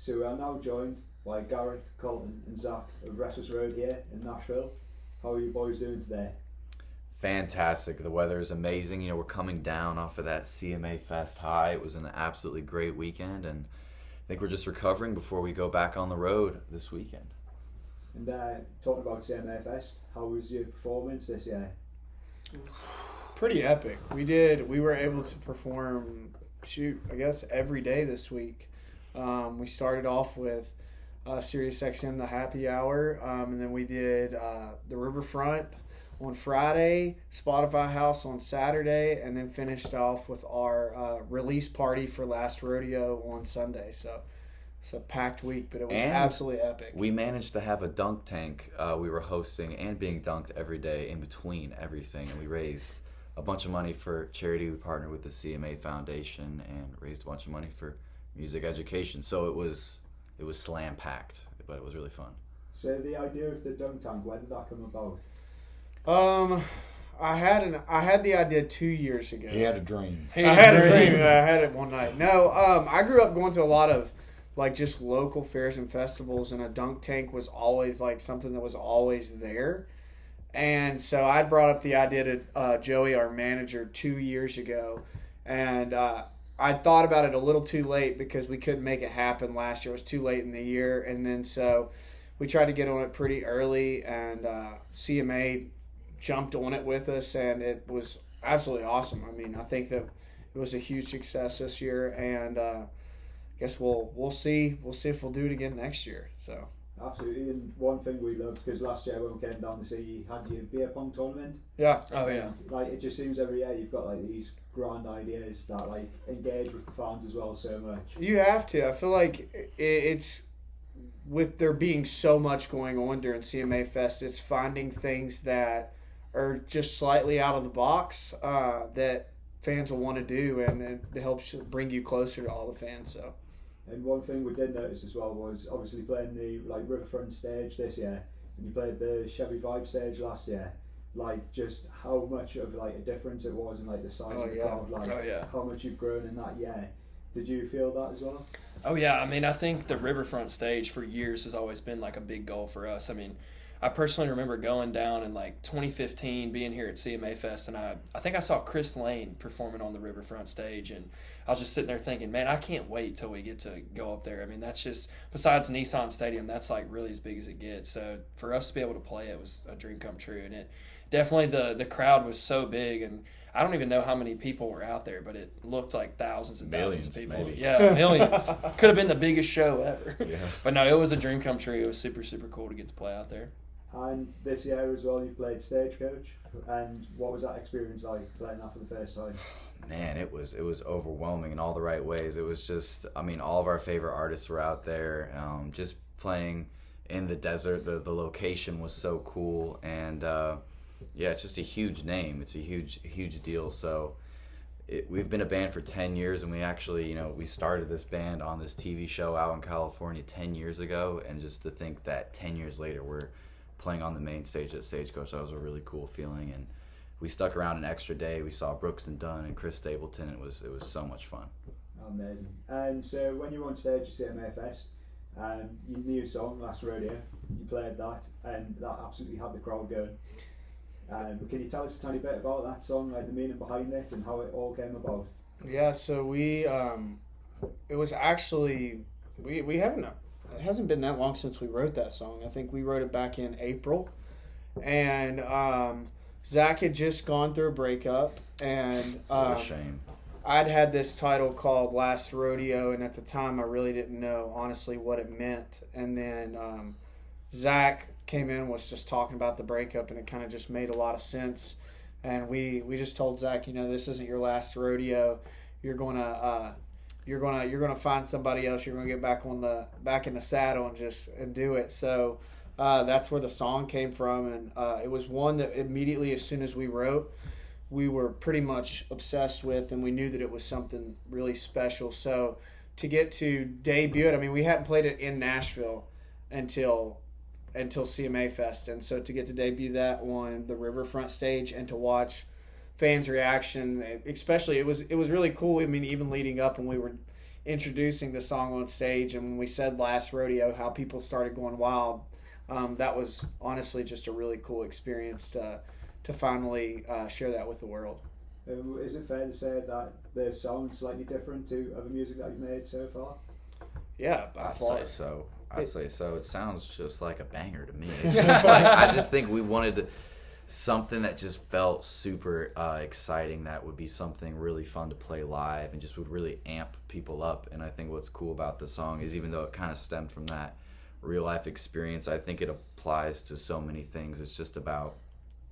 So we are now joined by Garrett, Colton and Zach of Restless here in Nashville. How are you boys doing today? Fantastic. The weather is amazing. You know, we're coming down off of that CMA Fest high. It was an absolutely great weekend, and I think we're just recovering before we go back on the road this weekend. And talking about CMA Fest, how was your performance this year? Pretty epic. We were able to perform, I guess every day this week. We started off with SiriusXM The Happy Hour, and then we did the Riverfront on Friday, Spotify House on Saturday, and then finished off with our release party for Last Rodeo on Sunday. So it's a packed week, but it was absolutely epic. We managed to have a dunk tank we were hosting and being dunked every day in between everything, and we raised a bunch of money for charity. We partnered with the CMA Foundation and raised a bunch of money for music education. So it was slam packed, but it was really fun. So the idea of the dunk tank, when did that come about? I had the idea 2 years ago. He had a dream. I had a dream. I had it one night. No, I grew up going to a lot of just local fairs and festivals, and a dunk tank was always something that was always there. And so I brought up the idea to Joey, our manager, 2 years ago, and I thought about it a little too late because we couldn't make it happen last year. It was too late in the year, and then so we tried to get on it pretty early, and CMA jumped on it with us, and it was absolutely awesome. I mean, I think that it was a huge success this year, and I guess we'll see if we'll do it again next year. So absolutely. And one thing we loved, because last year when we came down to see you had your beer pong tournament. Yeah. Oh yeah. It just seems every year you've got these grand ideas that engage with the fans as well so much. You have to. I feel like it's with there being so much going on during CMA Fest, it's finding things that are just slightly out of the box that fans will want to do, and it helps bring you closer to all the fans. So. And one thing we did notice as well was obviously playing the Riverfront stage this year, and you played the Chevy Vibe stage last year. Just how much of a difference it was in the size of the crowd, how much you've grown in that year. Did you feel that as well? Oh yeah, I mean I think the Riverfront stage for years has always been a big goal for us. I mean, I personally remember going down in 2015, being here at CMA Fest, and I think I saw Chris Lane performing on the Riverfront stage, and I was just sitting there thinking, man, I can't wait till we get to go up there. I mean, that's just, besides Nissan Stadium, that's really as big as it gets. So for us to be able to play it was a dream come true, and it definitely the crowd was so big, and I don't even know how many people were out there, but it looked like thousands and thousands of people. Maybe. Yeah, millions. Could have been the biggest show ever. Yeah. But no, it was a dream come true. It was super, super cool to get to play out there. And this year as well, you've played Stagecoach. And what was that experience like, playing that for the first time? Man, it was overwhelming in all the right ways. It was just, I mean, all of our favorite artists were out there, just playing in the desert. The location was so cool, and it's just a huge name. It's a huge deal. So we've been a band for 10 years, and we actually, we started this band on this TV show out in California 10 years ago, and just to think that 10 years later we're playing on the main stage at Stagecoach, that was a really cool feeling. And we stuck around an extra day. We saw Brooks and Dunn and Chris Stapleton. It was so much fun. Amazing. And so when you were on stage at CMA Fest, your new song, Last Rodeo, you played that, and that absolutely had the crowd going. Can you tell us a tiny bit about that song, the meaning behind it, and how it all came about? Yeah, so we, it was actually, we haven't, it hasn't been that long since we wrote that song. I think we wrote it back in April, and Zach had just gone through a breakup, and what a shame. I'd had this title called Last Rodeo, and at the time I really didn't know honestly what it meant. And then Zach came in and was just talking about the breakup, and it kind of just made a lot of sense. And we just told Zach, this isn't your last rodeo. You're gonna find somebody else. You're gonna get back in the saddle and do it. So that's where the song came from, and it was one that immediately, as soon as we wrote, we were pretty much obsessed with, and we knew that it was something really special. So to get to debut it, I mean, we hadn't played it in Nashville until CMA Fest, and so to get to debut that on the Riverfront stage and to watch fans' reaction, especially, it was really cool. I mean, even leading up when we were introducing the song on stage, and when we said last rodeo, how people started going wild. That was honestly just a really cool experience to finally share that with the world. Is it fair to say that the song's slightly different to other music that you've made so far? Yeah, by far. I'd say so. It sounds just like a banger to me. It's just like, I just think we wanted something that just felt super exciting, that would be something really fun to play live and just would really amp people up. And I think what's cool about the song is, even though it kind of stemmed from that real life experience, I think it applies to so many things. It's just about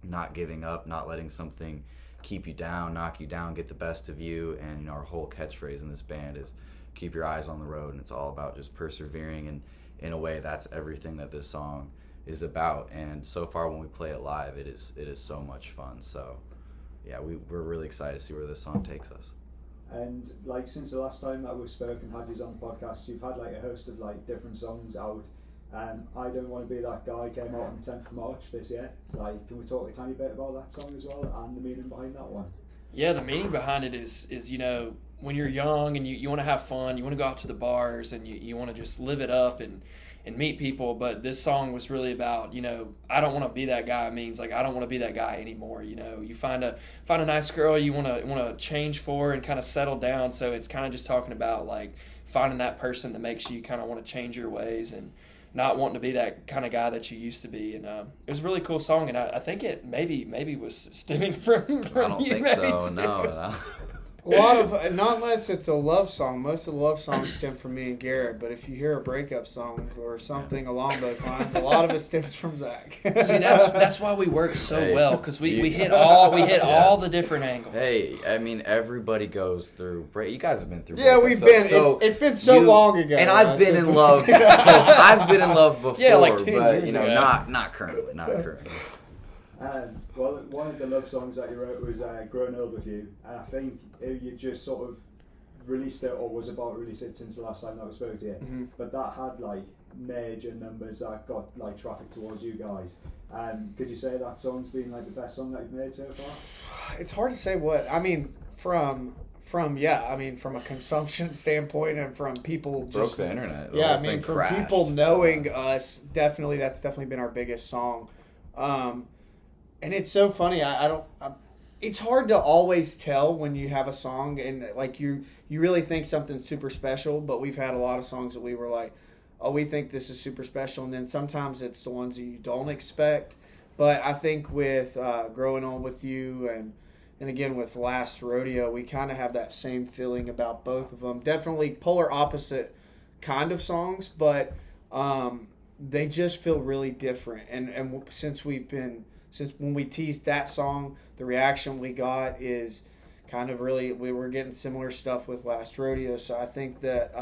not giving up, not letting something keep you down, knock you down, get the best of you. And you know, our whole catchphrase in this band is keep your eyes on the road, and it's all about just persevering. And in a way, that's everything that this song is about. And so far, when we play it live, it is so much fun. So yeah, we're really excited to see where this song takes us. And like, since the last time that we've spoken, had you on the podcast, you've had like a host of like different songs out. I Don't Want to Be That Guy came out on the 10th of March this year. Like, can we talk a tiny bit about that song as well, and the meaning behind that one? Yeah, the meaning behind it is you know, when you're young and you want to have fun, you want to go out to the bars and you want to just live it up and meet people. But this song was really about, you know, I don't want to be that guy. It means like I don't want to be that guy anymore. You know, you find a nice girl you want to change for and kind of settle down. So it's kind of just talking about like finding that person that makes you kind of want to change your ways and not wanting to be that kind of guy that you used to be. And it was a really cool song, and I think it maybe was stemming from I don't you, think so. No. A lot of, not unless it's a love song. Most of the love songs stem from me and Garrett. But if you hear a breakup song or something along those lines, a lot of it stems from Zach. See, that's why we work so well, because we hit all the different angles. Hey, I mean, everybody goes through. You guys have been through. Yeah, breakups, we've been. So it's been so long ago. And I've been in love. I've been in love before, Yeah, like 10 but years you know, ago. not currently. Well, one of the love songs that you wrote was Grown Old With You, and I think you just sort of released it, or was about to release it since the last time that we spoke to you, Mm-hmm. but that had like major numbers that got like traffic towards you guys. Could you say that song's been like the best song that you've made so far? It's hard to say what. I mean, from a consumption standpoint and from people just Broke the internet. The Yeah, whole I mean, thing from crashed. people knowing us, that's definitely been our biggest song. And it's so funny. It's hard to always tell when you have a song and like you really think something's super special. But we've had a lot of songs that we were like, oh, we think this is super special, and then sometimes it's the ones that you don't expect. But I think with Growing On With You and again with Last Rodeo, we kind of have that same feeling about both of them. Definitely polar opposite kind of songs, but they just feel really different. And since when we teased that song, the reaction we got is kind of really, we were getting similar stuff with Last Rodeo. So I think that,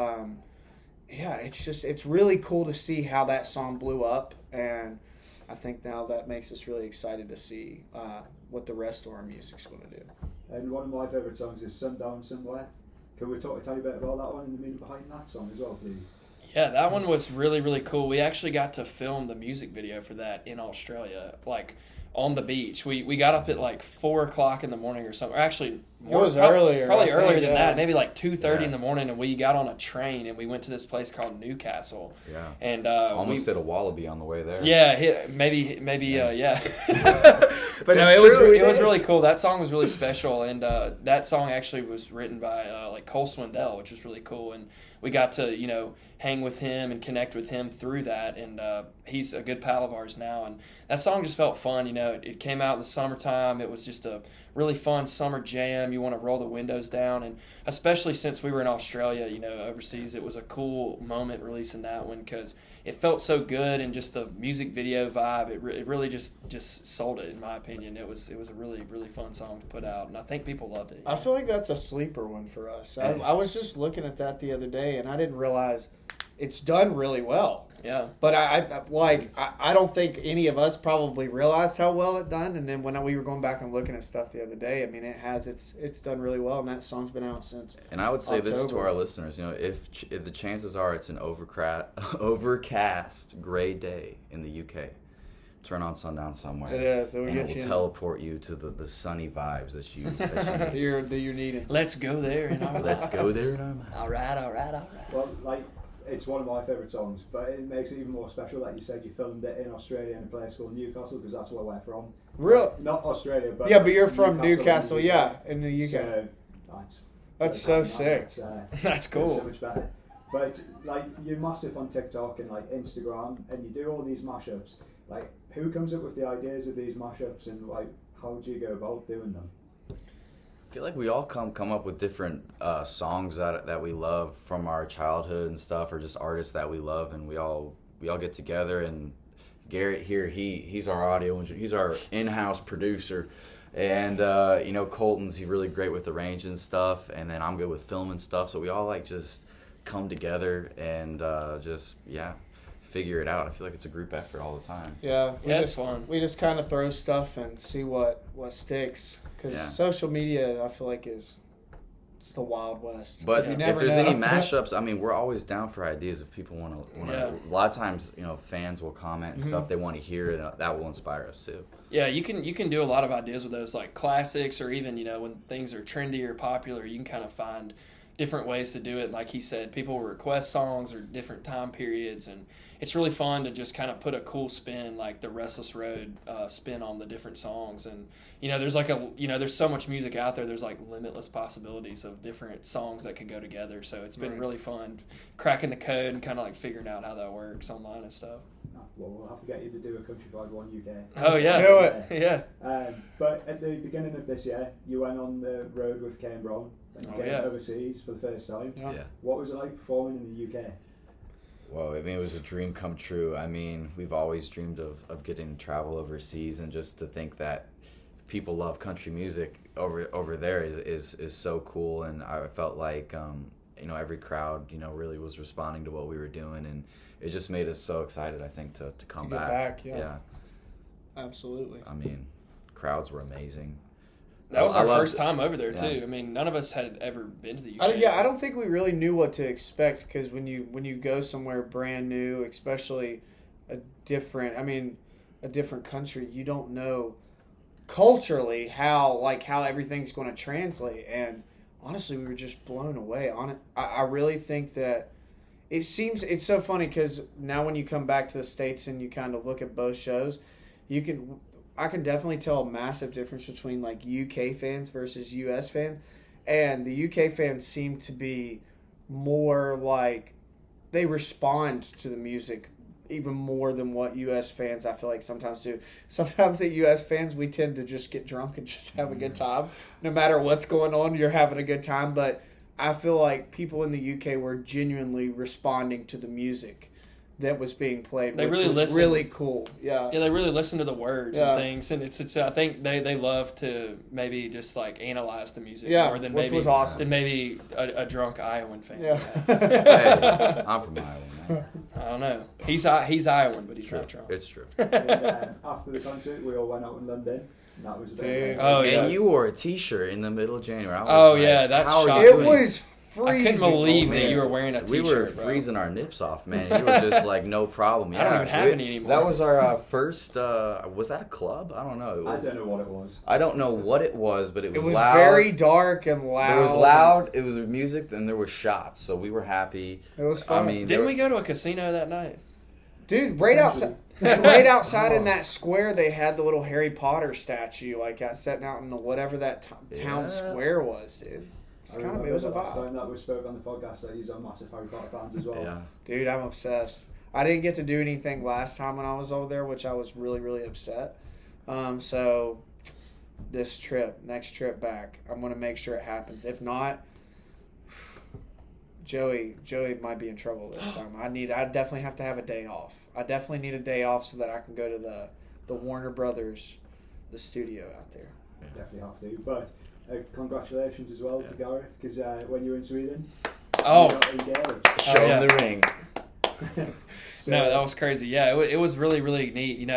it's really cool to see how that song blew up. And I think now that makes us really excited to see what the rest of our music's going to do. And one of my favourite songs is Sundown Somewhere. Can we talk a tiny bit about that one and the meaning behind that song as well, please? Yeah, that one was really, really cool. We actually got to film the music video for that in Australia, like on the beach. We got up at like 4 o'clock in the morning or something. Or actually, Earlier. Probably I earlier think, than yeah. that. Maybe like 2:30 in the morning, and we got on a train and we went to this place called Newcastle. Yeah. And Almost hit a wallaby on the way there. Yeah, maybe. But no, it's true, it was really cool. That song was really special, and that song actually was written by like Cole Swindell, which was really cool. And we got to hang with him and connect with him through that. And he's a good pal of ours now. And that song just felt fun. It came out in the summertime. It was just a really fun summer jam. You want to roll the windows down, and especially since we were in Australia, overseas, it was a cool moment releasing that one because it felt so good, and just the music video vibe, it really just sold it, in my opinion. It was a really, really fun song to put out, and I think people loved it. I feel like that's a sleeper one for us. I was just looking at that the other day, and I didn't realize it's done really well. Yeah. But I don't think any of us probably realized how well it done. And then when we were going back and looking at stuff the other day, I mean, it's done really well, and that song's been out since. And I would say this to October. our listeners, if the chances are it's an overcast gray day in the UK, turn on Sundown Somewhere. It is. It will and get it will you teleport you to the sunny vibes that you need. you're needing. Let's go there. In our Let's minds. go there in our minds. All right. Well, like, it's one of my favourite songs, but it makes it even more special that you said you filmed it in Australia in a place called Newcastle, because that's where we're from. Real? Not Australia, but Yeah, but you're from Newcastle, in the yeah, UK. in the UK. So, That's so sick. That's cool. So much better. But like, you're massive on TikTok and like Instagram, and you do all these mashups. Like, who comes up with the ideas of these mashups, and like, how do you go about doing them? I feel like we all come up with different songs that we love from our childhood and stuff, or just artists that we love, and we all get together. And Garrett here, he's our audio engineer, he's our in-house producer, and Colton's really great with arranging stuff, and then I'm good with filming stuff. So we all like just come together and figure it out. I feel like it's a group effort all the time. Yeah, it's fun. We just kind of throw stuff and see what sticks. Because social media, I feel like it's the Wild West. But you if never there's know. any mashups, I mean, we're always down for ideas. If people want to, a lot of times, fans will comment and stuff they want to hear, and that will inspire us too. Yeah, you can do a lot of ideas with those, like classics, or even when things are trendy or popular, you can kind of find different ways to do it. Like he said, people will request songs or different time periods, and it's really fun to just kind of put a cool spin, like the Restless Road spin on the different songs. And there's like there's so much music out there. There's like limitless possibilities of different songs that could go together. So it's been really fun cracking the code and kind of like figuring out how that works online and stuff. Well, we'll have to get you to do a Countrified UK. Oh yeah, do it. Yeah. But at the beginning of this year, you went on the road with Kane Brown and you came overseas for the first time. Yeah. What was it like performing in the UK? Well, I mean, it was a dream come true. I mean, we've always dreamed of getting to travel overseas, and just to think that people love country music over there is so cool. And I felt like every crowd really was responding to what we were doing, and it just made us so excited, I think, to come get back. Yeah, absolutely. I mean, crowds were amazing. That was our first time over there too. I mean, none of us had ever been to the UK. I don't think we really knew what to expect, because when you go somewhere brand new, especially a different country, you don't know culturally how everything's going to translate. And honestly, we were just blown away on it. I really think that it's so funny, because now when you come back to the States and you kind of look at both shows, I can definitely tell a massive difference between like UK fans versus US fans. And the UK fans seem to be more like, they respond to the music even more than what US fans, I feel like, sometimes do. Sometimes the US fans, we tend to just get drunk and just have a good time. No matter what's going on, you're having a good time. But I feel like people in the UK were genuinely responding to the music that was being played, they which really was listened. Really cool. Yeah, they really listen to the words and things, and it's I think they love to maybe just like analyze the music more than which maybe was awesome. than maybe a drunk Iowan fan. Yeah. Hey, I'm from Iowa, man. I don't know. He's Iowan, but he's not drunk. It's true. And, after the concert, we all went out in London. And that was a bit. Oh yeah. And you wore a T-shirt in the middle of January. I was that's how are shocking. you It doing? was freezing. I couldn't believe Oh, that man. you were wearing a T-shirt. We were bro. freezing our nips off, man. You were just like, no problem. I don't even have any anymore. That was our first. Was that a club? I don't know. I don't know what it was. I don't know what it was, but it was loud. very dark and loud. It was loud. It was music, and there was shots. So we were happy. It was fun. I mean, Didn't we go to a casino that night? Dude, right outside. Right outside in that square, they had the little Harry Potter statue, like sitting out in the whatever that town square was, dude. It was a last vibe. time that we spoke on the podcast that he's a massive Harry Potter fans as well. Yeah. Dude, I'm obsessed. I didn't get to do anything last time when I was over there, which I was really, really upset. So this next trip back, I'm going to make sure it happens. If not, Joey might be in trouble this time. I definitely have to have a day off. I definitely need a day off so that I can go to the Warner Brothers, the studio out there. Definitely have to. But congratulations as well to Garrett, because when you were in Sweden, you got engaged. Show him the ring. So, No, that was crazy. Yeah, it was really, really neat.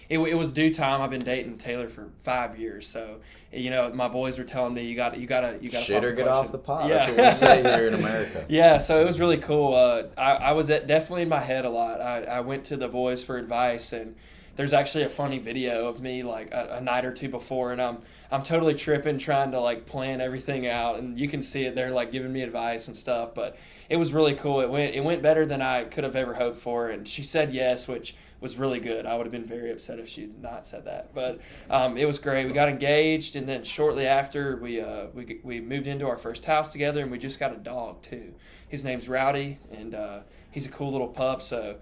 It was due time. I've been dating Taylor for 5 years, so my boys were telling me you got to Shit or get off the pot. Yeah. That's what we say here in America. Yeah, so it was really cool. I was definitely in my head a lot. I went to the boys for advice, and there's actually a funny video of me like a night or two before, and I'm totally tripping trying to like plan everything out, and you can see it. They're like giving me advice and stuff, but it was really cool. It went better than I could have ever hoped for, and she said yes, which was really good. I would have been very upset if she had not said that, but it was great. We got engaged, and then shortly after we moved into our first house together, and we just got a dog too. His name's Rowdy, and he's a cool little pup. So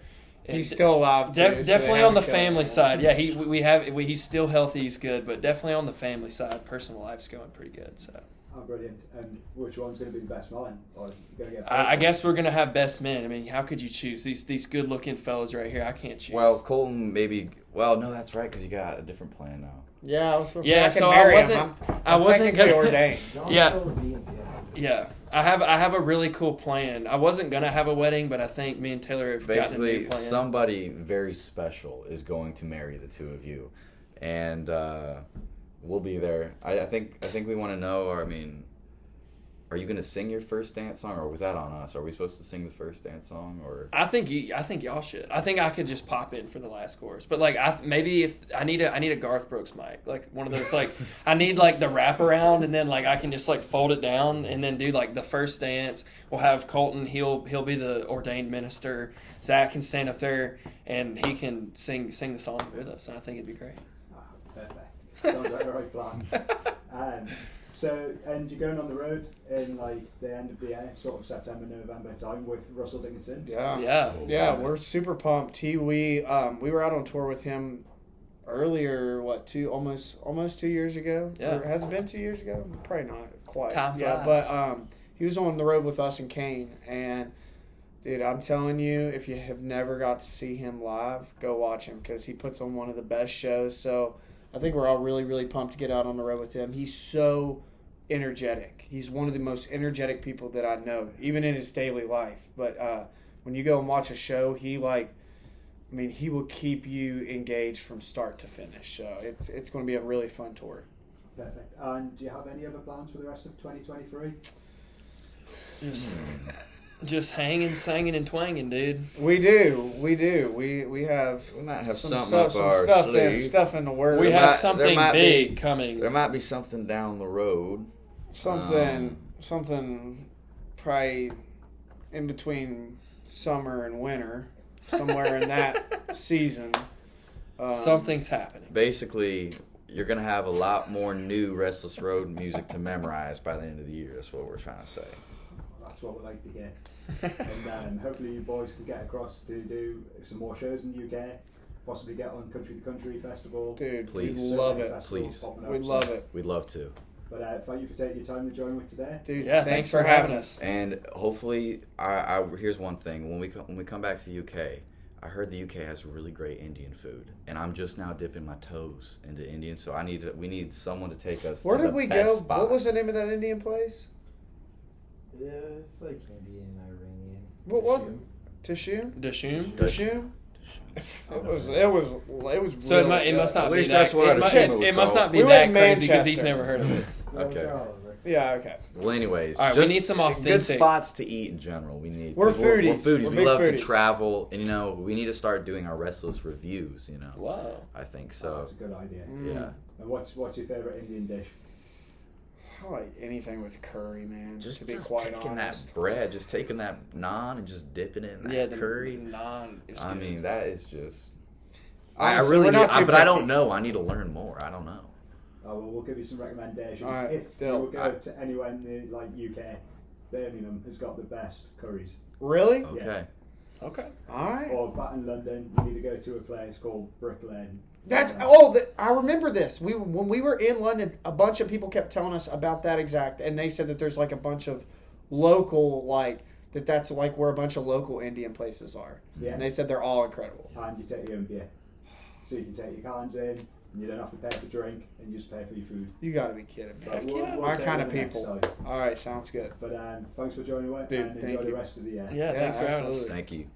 he's still alive too. Definitely on the family side. Yeah, he's still healthy. He's good, but definitely on the family side, personal life's going pretty good. So. Oh, brilliant. And which one's going to be the best man? Or you're gonna get I guess we're going to have best men. I mean, how could you choose? These good-looking fellas right here, I can't choose. Well, Colton maybe... Well, no, that's right, because you got a different plan now. Yeah, I was supposed yeah, to so marry I wasn't going to gonna ordained. Yeah. I have a really cool plan. I wasn't going to have a wedding, but I think me and Taylor have gotten a new Basically, plan. somebody very special is going to marry the two of you. And we'll be there. I think we want to know, or I mean... Are you gonna sing your first dance song, or was that on us? Are we supposed to sing the first dance song, or? I think y'all should. I think I could just pop in for the last chorus, but like maybe if I need a Garth Brooks mic, like one of those like I need like the wraparound, and then like I can just like fold it down and then do like the first dance. We'll have Colton. He'll be the ordained minister. Zach can stand up there and he can sing the song with us, and I think it'd be great. Oh, perfect. Sounds like the right plan. So, and you're going on the road in like the end of the year, sort of September, November time with Russell Dickinson. Yeah. We're super pumped. We were out on tour with him earlier. Almost 2 years ago. Yeah, or has it been 2 years ago? Probably not quite. Time yeah, flies. but he was on the road with us and Kane, and dude, I'm telling you, if you have never got to see him live, go watch him because he puts on one of the best shows. So. I think we're all really, really pumped to get out on the road with him. He's so energetic. He's one of the most energetic people that I know, even in his daily life. But when you go and watch a show, he will keep you engaged from start to finish. So it's going to be a really fun tour. Perfect. And do you have any other plans for the rest of 2023? Just hanging, singing, and twanging, dude. We do. We have. We might have some something up our sleeve. Stuff in the works. We have something big coming. There might be something down the road. Something probably in between summer and winter, somewhere in that season. Something's happening. Basically, you're gonna have a lot more new Restless Road music to memorize by the end of the year. That's what we're trying to say. That's what we like to hear. And hopefully you boys can get across to do some more shows in the UK, possibly get on Country to Country Festival. Dude, please. We'd love it. Please. We'd love it. We'd love to. But thank you for taking your time to join with today. Dude, yeah, thanks for having us. And hopefully, I here's one thing. When we come back to the UK, I heard the UK has really great Indian food, and I'm just now dipping my toes into Indian. So we need someone to take us. Where to did the we best go? spot. What was the name of that Indian place? Yeah, it's like Indian, Iranian. What was it? Tashum? Dashum? It was really So it must not At be least that. that's what it must not be We were that in crazy because Manchester. he's never heard of it. Okay. Yeah, okay. Well, anyways, All right, we need some authentic. good spots to eat in general. We need. We're 'cause We're foodies. foodies. We're We big love foodies. to travel, and we need to start doing our Restless reviews. Whoa. I think Oh, so. that's a good idea. Yeah. And what's your favourite Indian dish? I like anything with curry, man. Just to be taking quite honest. that bread, just taking that naan and just dipping it in that Yeah, the curry. naan is I good. mean, that is just. Honestly, I really we're need, not too but I don't picky. know. I need to learn more. I don't know. Oh, well, we'll give you some recommendations. All right, If deal. you go to anywhere in the UK, Birmingham has got the best curries. Really? Okay. Okay. All right. Or back in London, you need to go to a place called Brick Lane. I remember this. When we were in London, a bunch of people kept telling us about that exact, and they said that there's like a bunch of local that's like where a bunch of local Indian places are. Yeah. And they said they're all incredible. And you take your own beer. So you can take your cans in, and you don't have to pay for drink, and you just pay for your food. You got to be kidding me. But Heck yeah. My take kind it of the next people. time. All right, sounds good. But thanks for joining us, Dude, and thank enjoy the you. rest of the year. Yeah, thanks for having us. absolutely. Thank you.